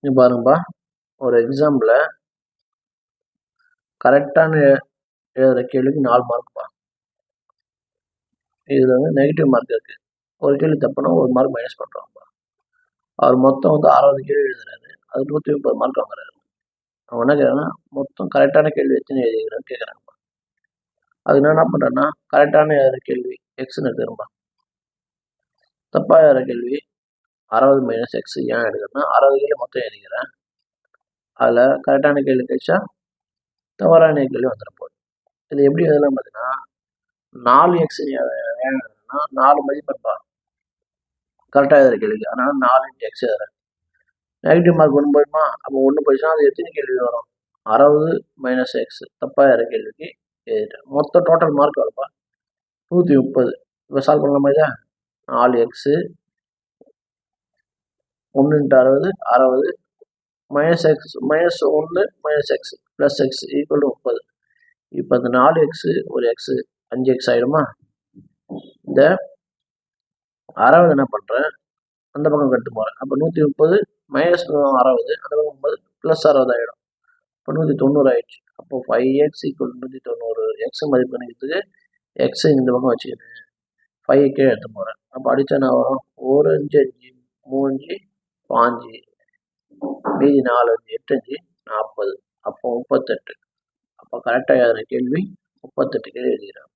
இது பாருங்கப்பா, ஒரு எக்ஸாம்பிள் கரெக்டான எழுதுற கேள்விக்கு 4 மார்க்ப்பா. இதுல வந்து நெகட்டிவ் மார்க் இருக்கு. ஒரு கேள்வி தப்புனா 1 மார்க் மைனஸ் பண்றாங்கப்பா. அவர் மொத்தம் வந்து 60 கேள்வி எழுதுறாரு, அது 130 மார்க் வாங்குறாரு. அவன் என்ன கேட்கறான்னா, மொத்தம் கரெக்டான கேள்வி எத்தனை எழுதிக்கிறான்னு கேட்கறாங்கப்பா. அது நான் என்ன பண்றேன்னா, கரெக்டான எழுதுற கேள்வி எக்ஸ்ன்னு எடுத்துக்கிறேன்ப்பா. தப்பா எழுதுற கேள்வி 60 மைனஸ் எக்ஸ் ஏன் எடுக்கிறேன்னா, 60 கேள்வி மொத்தம் எழுதிக்கிறேன். அதுல கரெக்டான கேள்வி கழிச்சா தவறான கேள்வி வந்துட போகுது. இது எப்படி எழுதலாம் பார்த்தீங்கன்னா, 4 எக்ஸ் ஏன் 4 மதிப்பெண்பா கரெக்டாக எழுதுற கேள்விக்கு, அதனால 4 × எக்ஸ் எழுதுறேன். நெகட்டிவ் மார்க் 1 போயிடுமா, அப்போ 1 போயிடுச்சுன்னா அது எத்தனை கேள்வி வரும், 60 மைனஸ் எக்ஸ் தப்பாக எழுதுற கேள்விக்கு எழுதிட்டேன். மொத்தம் டோட்டல் மார்க் வரும்ப்பா 130. இப்போ சால்வ் பண்ணலாமா இதை? 4 x 1 × 60 60 minus X minus 1 minus X plus X equal to 30. இப்போ அந்த 4 எக்ஸு ஒரு எக்ஸு 5 எக்ஸ் ஆகிடுமா. இந்த 60 என்ன பண்ணுறேன், அந்த பக்கம் கட்டு போகிறேன். அப்போ 130 மைனஸ் 60 அந்த பக்கம் 30 ப்ளஸ் 60 ஆகிடும். இப்போ 190 ஆகிடுச்சு. அப்போ 5x ஈக்குவல் 190. எக்ஸ் மதிப்பு நினைக்கிறதுக்கு எக்ஸை இந்த பக்கம் வச்சுக்கிறேன், 5 கீழே எடுத்து போகிறேன். அப்போ அடித்தா என்ன வரும், 1 5 5 3 5 5 மீதி 4 5 8 5 40. அப்போ 38. அப்போ கரெக்டாக எழுதுற கேள்வி 38 கேள்வி எழுதிக்கிறேன்.